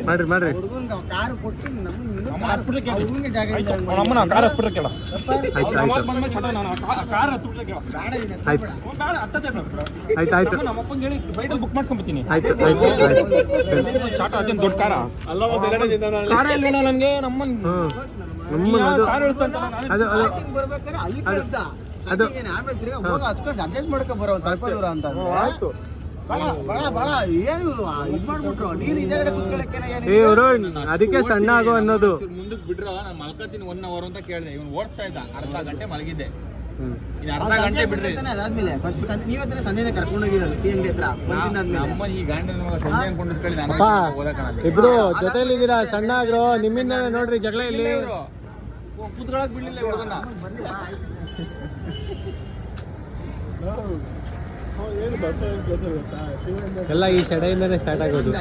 ಮಾಡ್ರಿ ಕಾರ್ ಕೊಟ್ಟು ನಮ್ಮನ್ನ ಕಾರ್ ಹತ್ಬಿಟ್ರೆ ಕೇಳ ಆಯ್ತು ನಮ್ಮಪ್ಪಂಗೆ ಹೇಳಿ ಬೈಡಲ್ಲಿ ಬುಕ್ ಮಾಡ್ಸ್ಕೊಂಡ್ಬಿಡ್ತೀನಿ. ಆಯ್ತು ಶಾಟ ಅದೇನು ದೊಡ್ಡ ಕಾರ ಕಾರ ಇಲ್ಲ ನನಗೆ ನಮ್ಮನ್ನ ಕಾರ್ ಬರ್ಬೇಕಾದ್ರೆ ಅಲ್ಲಿ ಕಳ್ಸ್ದ. ಆಮೇಲೆ ತಿರ್ಗಾ ಹೋಗಿ ಹಚ್ಕೊಂಡು ಅಡ್ಜಸ್ಟ್ ಮಾಡ್ಕೊ ಬರೋ ಸ್ವಲ್ಪ ದೂರ ಅಂತ ಆಯ್ತು. ಬಳ ಏನು ಇವ್ರು ಇದ್ ಮಾಡ್ಬಿಟ್ರು. ನೀನು ಇದೇ ಕಡೆ ಕುತ್ಕೊಳ್ಳಕ್ಕೆ ಅದಕ್ಕೆ ಸಣ್ಣ ಆಗೋ ಅನ್ನೋದು. ಮುಂದಕ್ಕೆ ಬಿಡ್ರ ನಾನು ಮಲ್ಕತೀನಿ 1 hour ಅಂತ ಕೇಳಿದೆ. ಇವನು ಓಡ್ತಾ ಇದ್ದ, ಅರ್ಧ ಗಂಟೆ ಮಲಗಿದ್ದೆ. ಅರ್ಧ ಗಂಟೆ ಬಿಡ್ರಿ ಅದಾದ್ಮೇಲೆ ಫಸ್ಟ್ ನೀವತ್ತನೇ ಸಂಜೆನೆ ಕರ್ಕೊಂಡು ಹೋಗಿರೋದು ಟೀ ಅಂಗಡಿ ಹತ್ರ ನಮ್ಮ ಈ ಗಂಡ ಸಂಜೆ ಕೊಂಡಿಸ್ಕೊಳ್ಳಿ ಇಬ್ರು ಜೊತೆಲಿದ್ದೀರಾ ಸಣ್ಣ ಆಗ್ರು ನಿಮ್ಮಿಂದ ನೋಡ್ರಿ ಜಗಳ ಇಲ್ಲಿ ಕೂತ್ಕೊಳಕ್ ಬಿಡ್ಲಿಲ್ಲ ಹುಡುಗನ್ನ. ಎಲ್ಲ ಈ ಸೆಡೆಯಿಂದನೇ ಸ್ಟಾರ್ಟ್ ಆಗೋದು.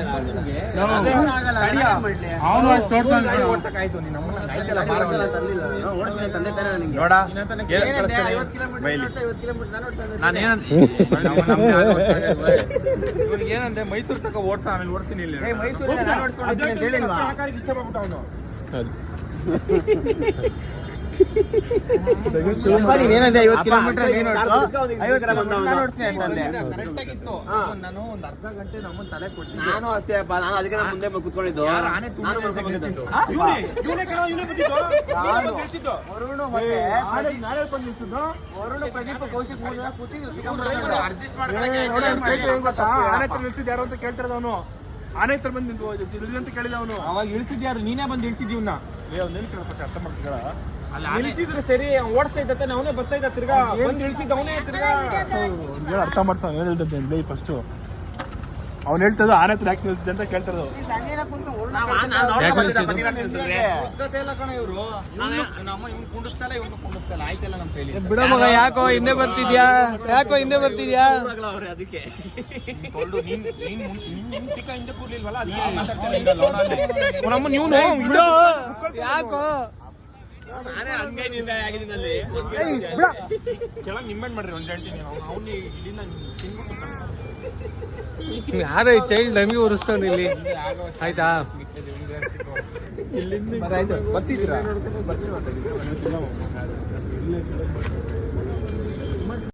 ಏನಂದ್ರೆ ಮೈಸೂರು ತಕ ಓಡ್ತಾ ಆಮೇಲೆ ಓಡ್ತೀನಿ ಇಲ್ಲಿ ನಾನು ಒಂದು ಅರ್ಧ ಗಂಟೆ ನಮ್ಮನ್ನ ತಲೆ ಕೊಡ್ತೀನಿ. ನಾನು ಅಷ್ಟೇ ನಾನು ಅದಕ್ಕೆ ಮುಂದೆ ಕುತ್ಕೊಂಡಿದ್ದು. ಪ್ರದೀಪ ಕೌಶಿಕ್ ನಿಲ್ಸಿದ್ ಯಾರು ಅಂತ ಕೇಳ್ತಿರೋದು ಅವನು. ಆನೆ ಹತ್ರ ಬಂದು ನಿಂತು ಅಂತ ಕೇಳಿದ ಅವನು. ಅವಾಗ ಇಳಿಸಿದ್ಯಾರು? ನೀನೇ ಬಂದು ಇಳಿಸಿದ್ಯವನ್ನ. ಅರ್ಥ ಮಾಡ್ತೀರ? ಇಳಿಸಿದ್ರೆ ಸರಿ, ಓಡಿಸ್ತಾ ಇದ್ದಾನೆ ಅವನೇ ಬರ್ತಾ ಇದ್ದ ತಿರ್ಗಾ ಬಂದು ಇಳಿಸಿದ್ದ ಅವನೇ ತಿರ್ಗಾ. ಅರ್ಥ ಮಾಡ್ಸ ಏನ್ ಹೇಳ್ತದೆ ಫಸ್ಟ್ ಅವ್ನು ಹೇಳ್ತದ ಆನೆ ಹತ್ರ ಯಾಕೆ ನಿಲ್ಸಿದೆ ಅಂತ ಕೇಳ್ತಾರದು. ಬಿಡ ಮಗ, ಯಾಕೋ ಹಿಂದೆ ಬರ್ತಿದ್ಯಾ ಅದಕ್ಕೆ ಹಿಂದೆ ಕೂರ್ಲಿಲ್ವಲ್ಲ ಬಿಡು ಯಾಕೋ ಕೆಳಗೆ ನಿಂಬೆಣ್ಣೆ ಮಾಡ್ರಿ ಒಂದು ಹೇಳ್ತೀನಿ. ಅವ್ನು ಇಲ್ಲಿಂದ ಯಾರ ಚೈಲ್ಡ್ ನಮಗೆ ಉರಿಸ್ತಾನ ಇಲ್ಲಿ. ಆಯ್ತಾ ಇಲ್ಲಿಂದ ಬರ್ಸಿದ್ದೀರಾ?